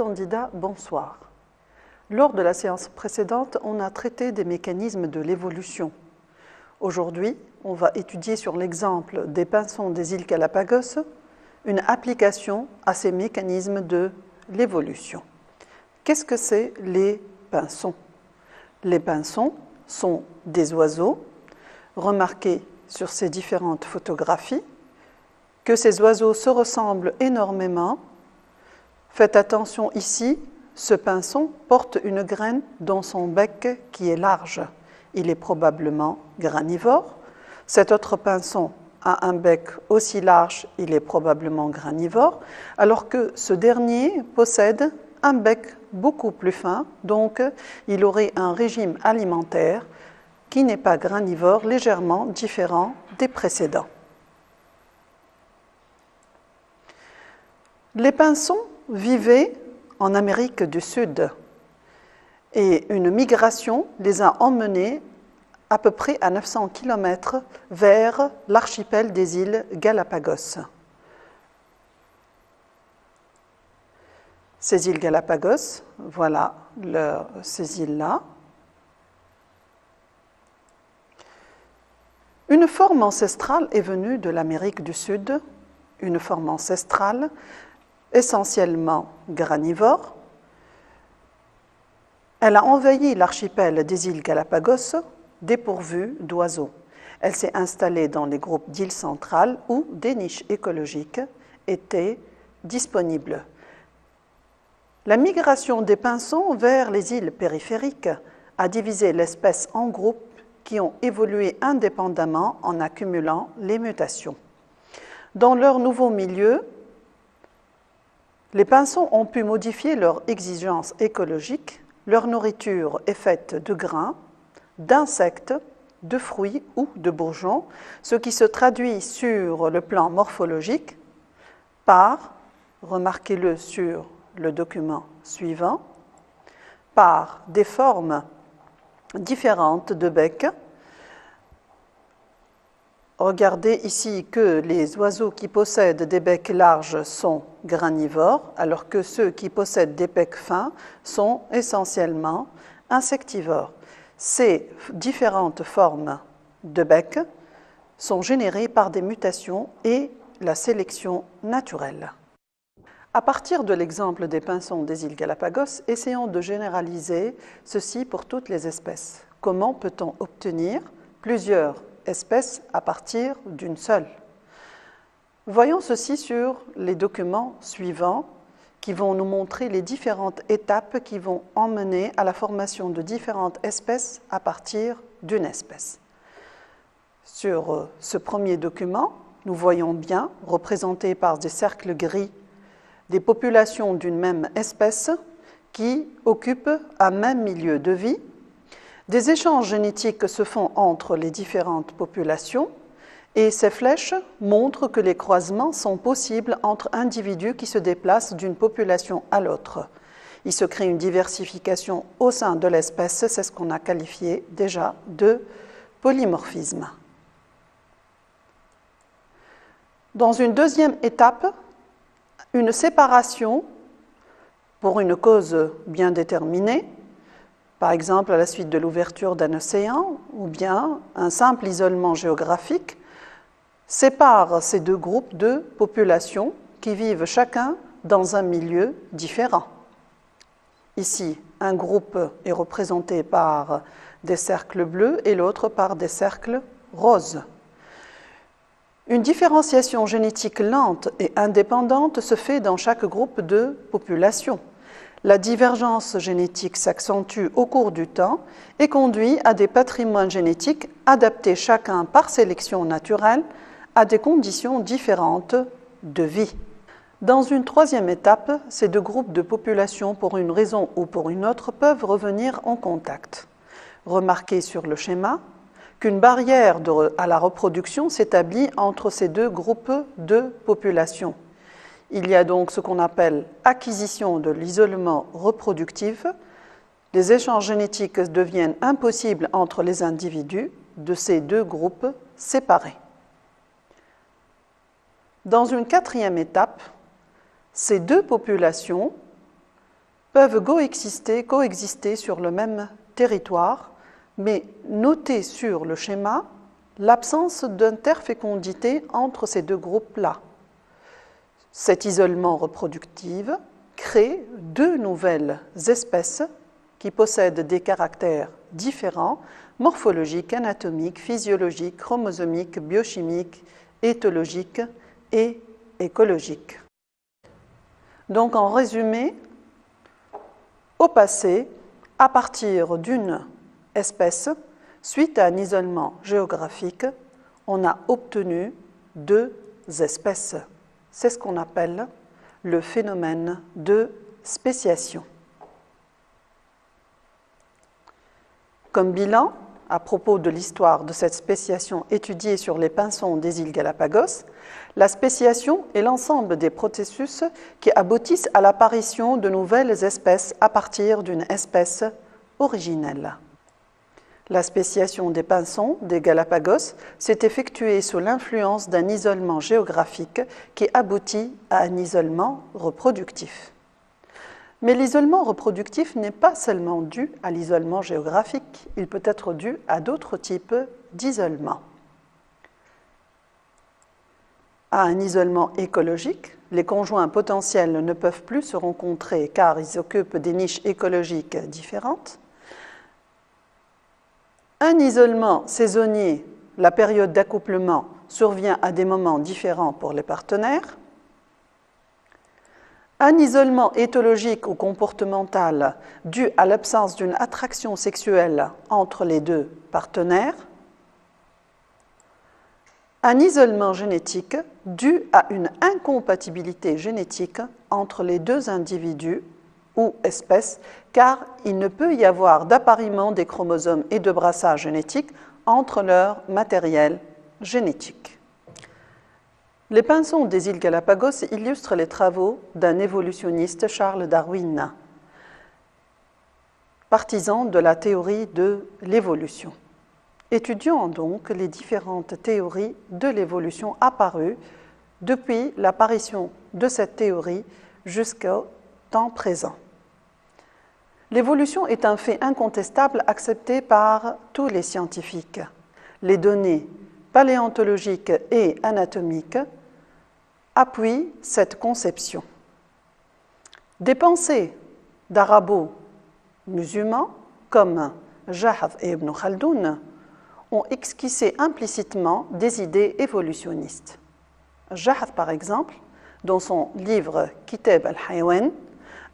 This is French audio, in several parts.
candidats, bonsoir. Lors de la séance précédente, on a traité des mécanismes de l'évolution. Aujourd'hui, on va étudier sur l'exemple des pinsons des îles Galapagos une application à ces mécanismes de l'évolution. Qu'est-ce que c'est les pinsons? Les pinsons sont des oiseaux. Remarquez sur ces différentes photographies que ces oiseaux se ressemblent énormément. Faites attention ici, ce pinson porte une graine dans son bec qui est large. Il est probablement granivore. Cet autre pinson a un bec aussi large, il est probablement granivore, alors que ce dernier possède un bec beaucoup plus fin, donc il aurait un régime alimentaire qui n'est pas granivore, légèrement différent des précédents. Les pinsons vivaient en Amérique du Sud et une migration les a emmenés à peu près à 900 km vers l'archipel des îles Galapagos. Ces îles Galapagos, voilà ces îles-là. Une forme ancestrale est venue de l'Amérique du Sud, une forme ancestrale essentiellement granivore. Elle a envahi l'archipel des îles Galapagos dépourvue d'oiseaux. Elle s'est installée dans les groupes d'îles centrales où des niches écologiques étaient disponibles. La migration des pinsons vers les îles périphériques a divisé l'espèce en groupes qui ont évolué indépendamment en accumulant les mutations. Dans leur nouveau milieu, les pinsons ont pu modifier leurs exigences écologiques. Leur nourriture est faite de grains, d'insectes, de fruits ou de bourgeons, ce qui se traduit sur le plan morphologique par, remarquez-le sur le document suivant, par des formes différentes de bec. Regardez ici que les oiseaux qui possèdent des becs larges sont granivores, alors que ceux qui possèdent des becs fins sont essentiellement insectivores. Ces différentes formes de bec sont générées par des mutations et la sélection naturelle. À partir de l'exemple des pinsons des îles Galapagos, essayons de généraliser ceci pour toutes les espèces. Comment peut-on obtenir plusieurs espèces à partir d'une seule? Voyons ceci sur les documents suivants qui vont nous montrer les différentes étapes qui vont emmener à la formation de différentes espèces à partir d'une espèce. Sur ce premier document, nous voyons bien, représentés par des cercles gris, des populations d'une même espèce qui occupent un même milieu de vie. Des échanges génétiques se font entre les différentes populations et ces flèches montrent que les croisements sont possibles entre individus qui se déplacent d'une population à l'autre. Il se crée une diversification au sein de l'espèce, c'est ce qu'on a qualifié déjà de polymorphisme. Dans une deuxième étape, une séparation pour une cause bien déterminée, par exemple à la suite de l'ouverture d'un océan ou bien un simple isolement géographique, sépare ces deux groupes de populations qui vivent chacun dans un milieu différent. Ici, un groupe est représenté par des cercles bleus et l'autre par des cercles roses. Une différenciation génétique lente et indépendante se fait dans chaque groupe de population. La divergence génétique s'accentue au cours du temps et conduit à des patrimoines génétiques adaptés chacun par sélection naturelle à des conditions différentes de vie. Dans une troisième étape, ces deux groupes de population, pour une raison ou pour une autre, peuvent revenir en contact. Remarquez sur le schéma qu'une barrière à la reproduction s'établit entre ces deux groupes de population. Il y a donc ce qu'on appelle acquisition de l'isolement reproductif. Les échanges génétiques deviennent impossibles entre les individus de ces deux groupes séparés. Dans une quatrième étape, ces deux populations peuvent coexister sur le même territoire, mais notez sur le schéma l'absence d'interfécondité entre ces deux groupes-là. Cet isolement reproductif crée deux nouvelles espèces qui possèdent des caractères différents, morphologiques, anatomiques, physiologiques, chromosomiques, biochimiques, éthologiques et écologiques. Donc en résumé, au passé, à partir d'une espèce, suite à un isolement géographique, on a obtenu deux espèces. C'est ce qu'on appelle le phénomène de spéciation. Comme bilan, à propos de l'histoire de cette spéciation étudiée sur les pinsons des îles Galapagos, la spéciation est l'ensemble des processus qui aboutissent à l'apparition de nouvelles espèces à partir d'une espèce originelle. La spéciation des pinsons des Galapagos s'est effectuée sous l'influence d'un isolement géographique qui aboutit à un isolement reproductif. Mais l'isolement reproductif n'est pas seulement dû à l'isolement géographique, il peut être dû à d'autres types d'isolement. À un isolement écologique, les conjoints potentiels ne peuvent plus se rencontrer car ils occupent des niches écologiques différentes. Un isolement saisonnier, la période d'accouplement survient à des moments différents pour les partenaires. Un isolement éthologique ou comportemental dû à l'absence d'une attraction sexuelle entre les deux partenaires. Un isolement génétique dû à une incompatibilité génétique entre les deux individus ou espèces, car il ne peut y avoir d'appariement des chromosomes et de brassage génétique entre leur matériel génétique. Les pinsons des îles Galapagos illustrent les travaux d'un évolutionniste, Charles Darwin, partisan de la théorie de l'évolution. Étudions donc les différentes théories de l'évolution apparues depuis l'apparition de cette théorie jusqu'au temps présent. L'évolution est un fait incontestable accepté par tous les scientifiques. Les données paléontologiques et anatomiques appuient cette conception. Des pensées d'arabo-musulmans comme Jahd et Ibn Khaldoun ont esquissé implicitement des idées évolutionnistes. Jahd, par exemple, dans son livre Kitab al-Hayawan,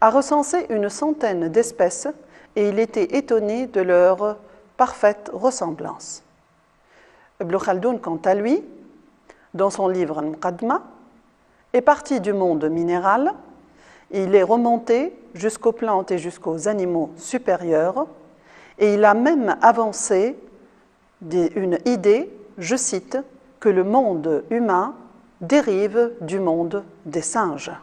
a recensé une centaine d'espèces et il était étonné de leur parfaite ressemblance. Ibn Khaldoun, quant à lui, dans son livre Al-Muqaddimah, est parti du monde minéral, il est remonté jusqu'aux plantes et jusqu'aux animaux supérieurs et il a même avancé une idée, je cite, que le monde humain dérive du monde des singes.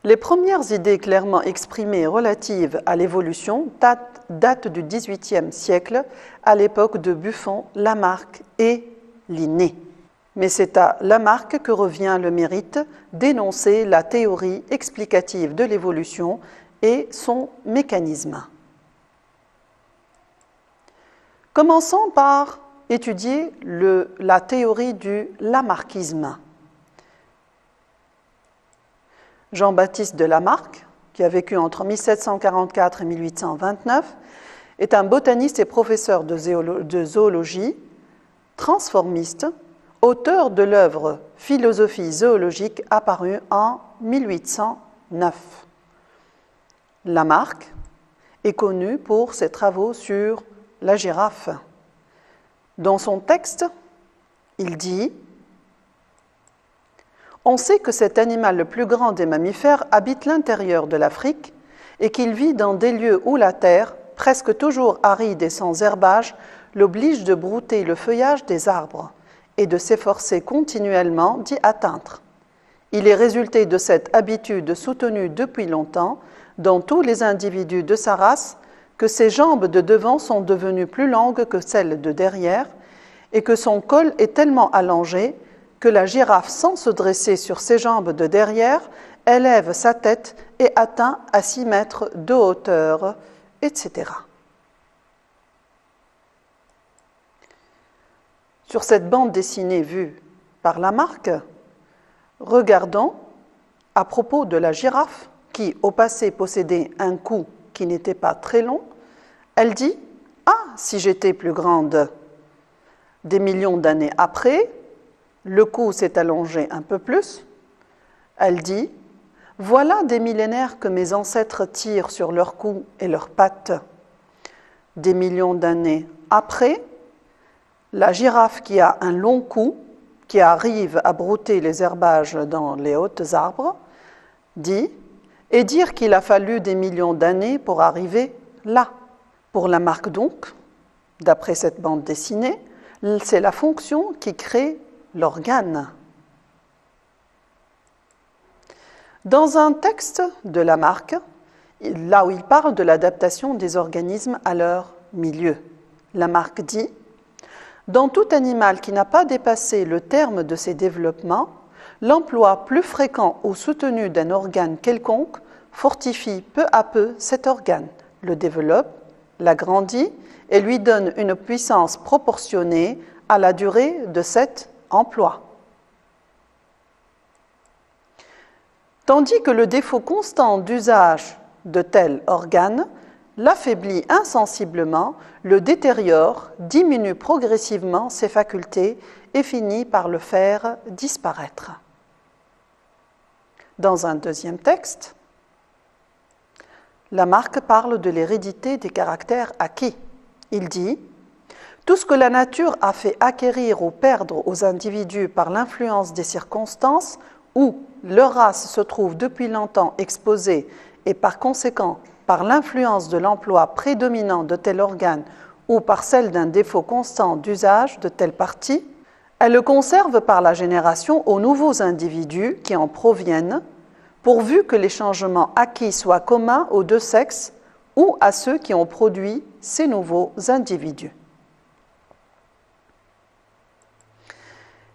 Les premières idées clairement exprimées relatives à l'évolution datent du XVIIIe siècle, à l'époque de Buffon, Lamarck et Linné. Mais c'est à Lamarck que revient le mérite d'énoncer la théorie explicative de l'évolution et son mécanisme. Commençons par étudier la théorie du lamarckisme. Jean-Baptiste de Lamarck, qui a vécu entre 1744 et 1829, est un botaniste et professeur de zoologie, transformiste, auteur de l'œuvre Philosophie zoologique apparue en 1809. Lamarck est connu pour ses travaux sur la girafe. Dans son texte, il dit « On sait que cet animal le plus grand des mammifères habite l'intérieur de l'Afrique et qu'il vit dans des lieux où la terre, presque toujours aride et sans herbage, l'oblige de brouter le feuillage des arbres et de s'efforcer continuellement d'y atteindre. Il est résulté de cette habitude soutenue depuis longtemps dans tous les individus de sa race que ses jambes de devant sont devenues plus longues que celles de derrière et que son col est tellement allongé que la girafe, sans se dresser sur ses jambes de derrière, élève sa tête et atteint à 6 mètres de hauteur, etc. Sur cette bande dessinée vue par Lamarck, regardons à propos de la girafe qui, au passé, possédait un cou qui n'était pas très long. Elle dit « Ah, si j'étais plus grande !» Des millions d'années après, le cou s'est allongé un peu plus. Elle dit « Voilà des millénaires que mes ancêtres tirent sur leur cou et leurs pattes. » Des millions d'années après, la girafe qui a un long cou, qui arrive à brouter les herbages dans les hauts arbres, dit « Et dire qu'il a fallu des millions d'années pour arriver là. » Pour Lamarck donc, d'après cette bande dessinée, c'est la fonction qui crée l'organe. Dans un texte de Lamarck, là où il parle de l'adaptation des organismes à leur milieu, Lamarck dit « Dans tout animal qui n'a pas dépassé le terme de ses développements, l'emploi plus fréquent ou soutenu d'un organe quelconque fortifie peu à peu cet organe, le développe, l'agrandit et lui donne une puissance proportionnée à la durée de cet emploi. » Tandis que le défaut constant d'usage de tel organe l'affaiblit insensiblement, le détériore, diminue progressivement ses facultés et finit par le faire disparaître. Dans un deuxième texte, Lamarck parle de l'hérédité des caractères acquis. Il dit « Tout ce que la nature a fait acquérir ou perdre aux individus par l'influence des circonstances où leur race se trouve depuis longtemps exposée et par conséquent par l'influence de l'emploi prédominant de tel organe ou par celle d'un défaut constant d'usage de telle partie, elle le conserve par la génération aux nouveaux individus qui en proviennent, pourvu que les changements acquis soient communs aux deux sexes ou à ceux qui ont produit ces nouveaux individus. »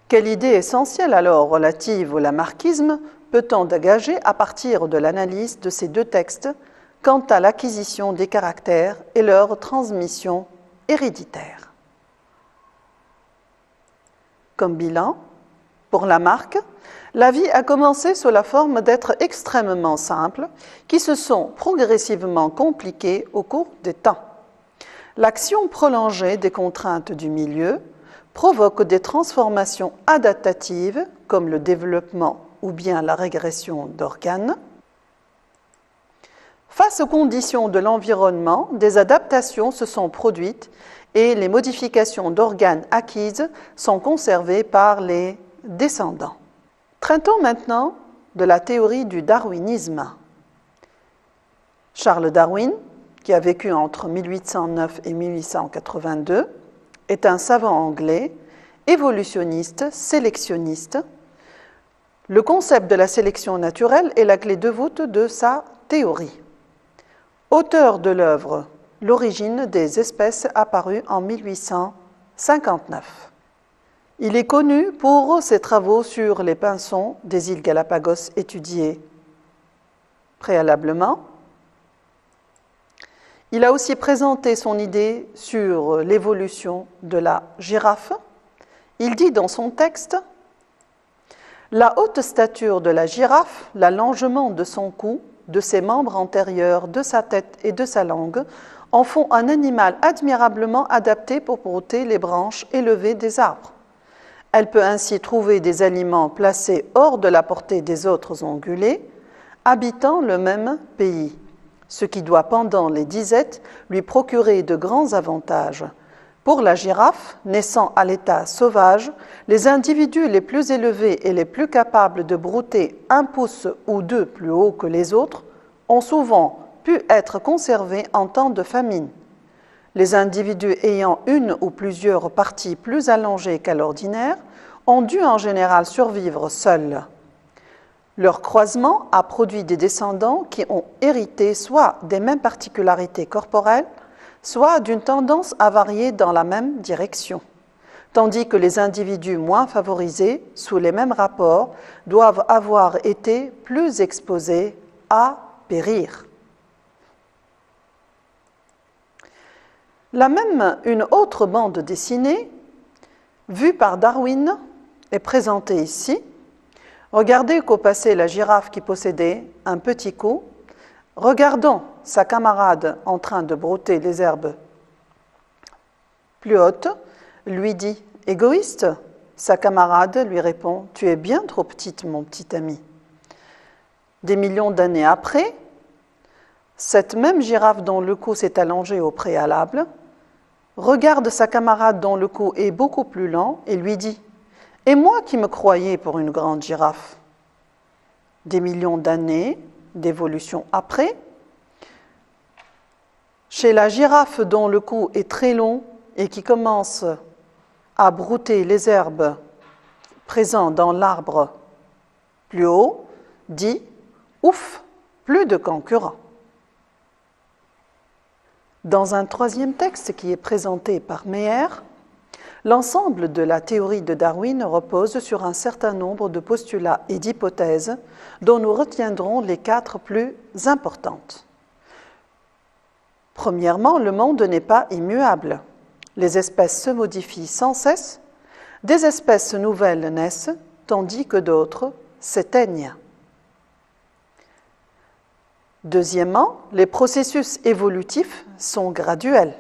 Quelle idée essentielle alors relative au lamarckisme peut-on dégager à partir de l'analyse de ces deux textes quant à l'acquisition des caractères et leur transmission héréditaire? Comme bilan, pour Lamarck, la vie a commencé sous la forme d'êtres extrêmement simples qui se sont progressivement compliqués au cours des temps. L'action prolongée des contraintes du milieu provoque des transformations adaptatives comme le développement ou bien la régression d'organes. Face aux conditions de l'environnement, des adaptations se sont produites et les modifications d'organes acquises sont conservées par les descendants. Traitons maintenant de la théorie du darwinisme. Charles Darwin, qui a vécu entre 1809 et 1882, est un savant anglais, évolutionniste, sélectionniste. Le concept de la sélection naturelle est la clé de voûte de sa théorie. Auteur de l'œuvre « L'origine des espèces » apparue en 1859. Il est connu pour ses travaux sur les pinsons des îles Galapagos étudiés préalablement. Il a aussi présenté son idée sur l'évolution de la girafe. Il dit dans son texte « La haute stature de la girafe, l'allongement de son cou, de ses membres antérieurs, de sa tête et de sa langue en font un animal admirablement adapté pour brouter les branches élevées des arbres. Elle peut ainsi trouver des aliments placés hors de la portée des autres ongulés, habitant le même pays, ce qui doit, pendant les disettes, lui procurer de grands avantages. Pour la girafe, naissant à l'état sauvage, les individus les plus élevés et les plus capables de brouter 1 pouce ou 2 plus haut que les autres ont souvent pu être conservés en temps de famine. Les individus ayant une ou plusieurs parties plus allongées qu'à l'ordinaire ont dû en général survivre seuls. Leur croisement a produit des descendants qui ont hérité soit des mêmes particularités corporelles, soit d'une tendance à varier dans la même direction. tandis que les individus moins favorisés, sous les mêmes rapports, doivent avoir été plus exposés à périr. Une autre bande dessinée, vue par Darwin, est présentée ici. Regardez qu'au passé, la girafe qui possédait un petit cou, regardant sa camarade en train de brouter les herbes plus hautes, lui dit « Égoïste ?» Sa camarade lui répond « Tu es bien trop petite, mon petit ami. » Des millions d'années après, cette même girafe dont le cou s'est allongé au préalable regarde sa camarade dont le cou est beaucoup plus lent et lui dit « Et moi qui me croyais pour une grande girafe ?» Des millions d'années d'évolution après, chez la girafe dont le cou est très long et qui commence à brouter les herbes présentes dans l'arbre plus haut, dit « Ouf, plus de concurrents ». Dans un troisième texte qui est présenté par Meyer, l'ensemble de la théorie de Darwin repose sur un certain nombre de postulats et d'hypothèses dont nous retiendrons les 4 plus importantes. Premièrement, le monde n'est pas immuable. Les espèces se modifient sans cesse, des espèces nouvelles naissent, tandis que d'autres s'éteignent. Deuxièmement, les processus évolutifs sont graduels.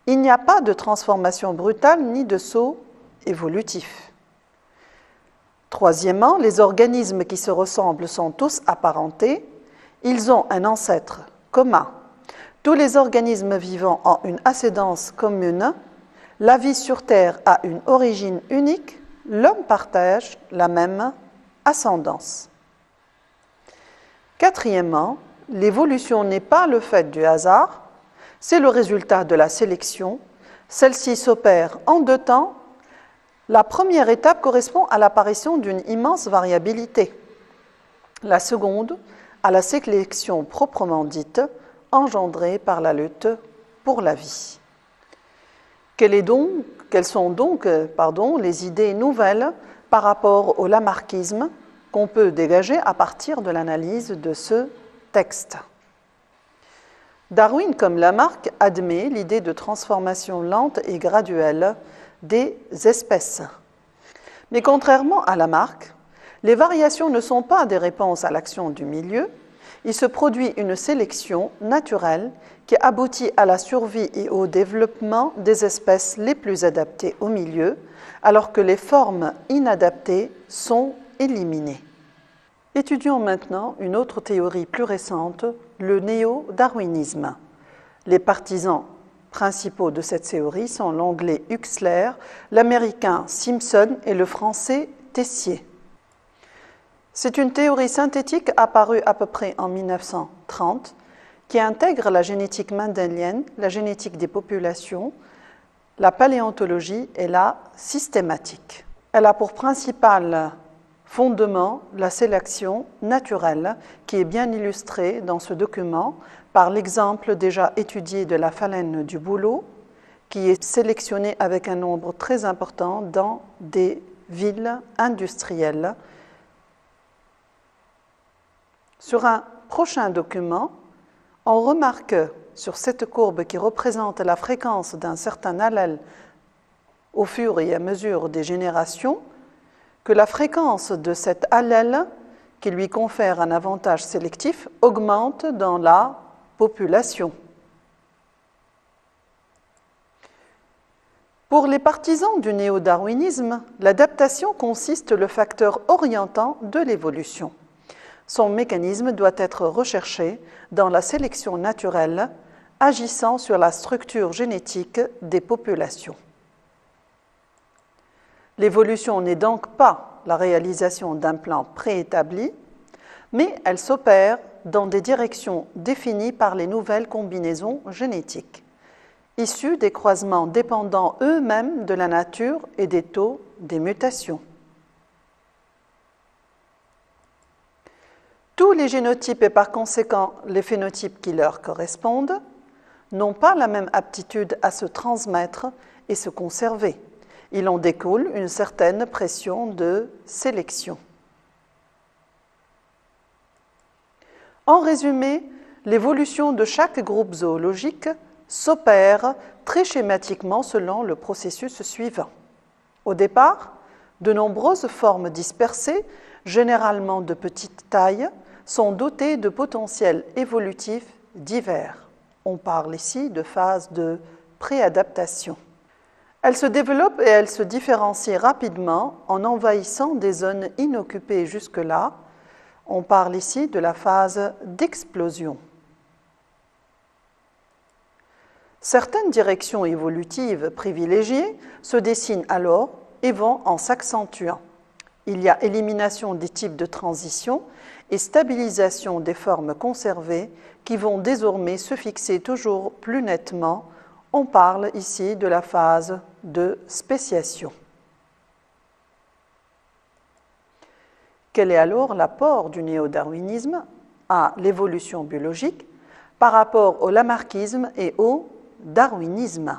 Il n'y a pas de transformation brutale ni de saut évolutif. Troisièmement, les organismes qui se ressemblent sont tous apparentés. Ils ont un ancêtre commun. Tous les organismes vivants ont une ascendance commune. La vie sur Terre a une origine unique. L'homme partage la même ascendance. Quatrièmement, l'évolution n'est pas le fait du hasard, c'est le résultat de la sélection. Celle-ci s'opère en 2 temps. La première étape correspond à l'apparition d'une immense variabilité. La seconde, à la sélection proprement dite, engendrée par la lutte pour la vie. Quelles sont donc les idées nouvelles par rapport au lamarckisme qu'on peut dégager à partir de l'analyse de ce texte? Darwin, comme Lamarck, admet l'idée de transformation lente et graduelle des espèces. Mais contrairement à Lamarck, les variations ne sont pas des réponses à l'action du milieu. Il se produit une sélection naturelle qui aboutit à la survie et au développement des espèces les plus adaptées au milieu, alors que les formes inadaptées sont éliminées. Étudions maintenant une autre théorie plus récente, le néo-darwinisme. Les partisans principaux de cette théorie sont l'anglais Huxley, l'américain Simpson et le français Tessier. C'est une théorie synthétique apparue à peu près en 1930 qui intègre la génétique mendélienne, la génétique des populations, la paléontologie et la systématique. Elle a pour principal fondement la sélection naturelle qui est bien illustrée dans ce document par l'exemple déjà étudié de la phalène du bouleau qui est sélectionnée avec un nombre très important dans des villes industrielles. Sur un prochain document, on remarque sur cette courbe qui représente la fréquence d'un certain allèle au fur et à mesure des générations, que la fréquence de cet allèle qui lui confère un avantage sélectif augmente dans la population. Pour les partisans du néo-darwinisme, l'adaptation consiste le facteur orientant de l'évolution. Son mécanisme doit être recherché dans la sélection naturelle agissant sur la structure génétique des populations. L'évolution n'est donc pas la réalisation d'un plan préétabli, mais elle s'opère dans des directions définies par les nouvelles combinaisons génétiques, issues des croisements dépendant eux-mêmes de la nature et des taux des mutations. Tous les génotypes et par conséquent les phénotypes qui leur correspondent n'ont pas la même aptitude à se transmettre et se conserver. Il en découle une certaine pression de sélection. En résumé, l'évolution de chaque groupe zoologique s'opère très schématiquement selon le processus suivant. Au départ, de nombreuses formes dispersées, généralement de petite taille, sont dotées de potentiels évolutifs divers. On parle ici de phase de préadaptation. Elles se développent et elles se différencient rapidement en envahissant des zones inoccupées jusque-là. On parle ici de la phase d'explosion. Certaines directions évolutives privilégiées se dessinent alors et vont en s'accentuant. Il y a élimination des types de transition et stabilisation des formes conservées qui vont désormais se fixer toujours plus nettement. On parle ici de la phase de spéciation. Quel est alors l'apport du néo-darwinisme à l'évolution biologique par rapport au lamarckisme et au darwinisme?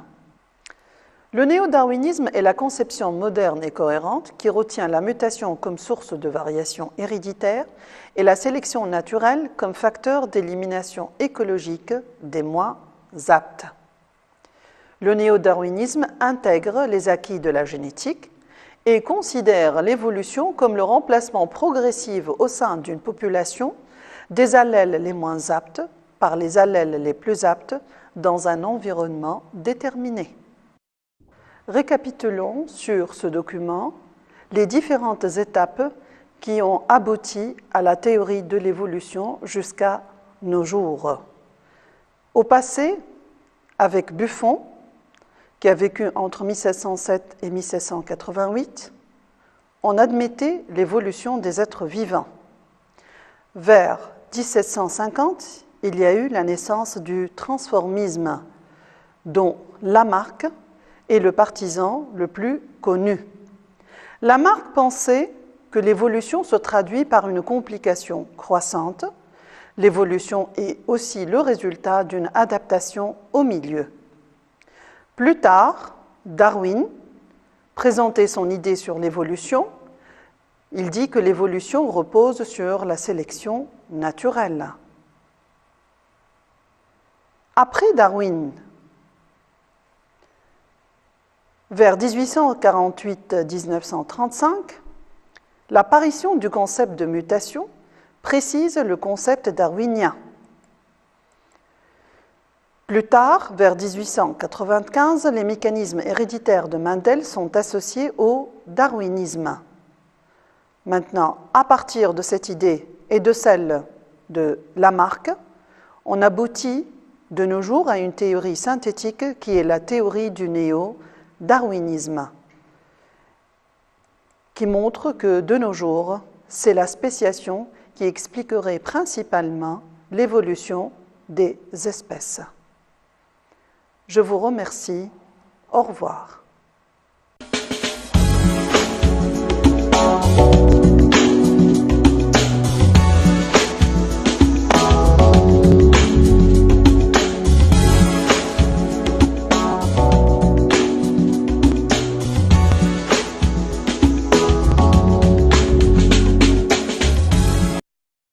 Le néo-darwinisme est la conception moderne et cohérente qui retient la mutation comme source de variation héréditaire et la sélection naturelle comme facteur d'élimination écologique des moins aptes. Le néo-darwinisme intègre les acquis de la génétique et considère l'évolution comme le remplacement progressif au sein d'une population des allèles les moins aptes par les allèles les plus aptes dans un environnement déterminé. Récapitulons sur ce document les différentes étapes qui ont abouti à la théorie de l'évolution jusqu'à nos jours. Au passé, avec Buffon, qui a vécu entre 1707 et 1788, on admettait l'évolution des êtres vivants. Vers 1750, il y a eu la naissance du transformisme, dont Lamarck est le partisan le plus connu. Lamarck pensait que l'évolution se traduit par une complication croissante. L'évolution est aussi le résultat d'une adaptation au milieu. Plus tard, Darwin présentait son idée sur l'évolution. Il dit que l'évolution repose sur la sélection naturelle. Après Darwin, vers 1848-1935, l'apparition du concept de mutation précise le concept darwinien. Plus tard, vers 1895, les mécanismes héréditaires de Mendel sont associés au darwinisme. Maintenant, à partir de cette idée et de celle de Lamarck, on aboutit de nos jours à une théorie synthétique qui est la théorie du néo-darwinisme, qui montre que de nos jours, c'est la spéciation qui expliquerait principalement l'évolution des espèces. Je vous remercie. Au revoir.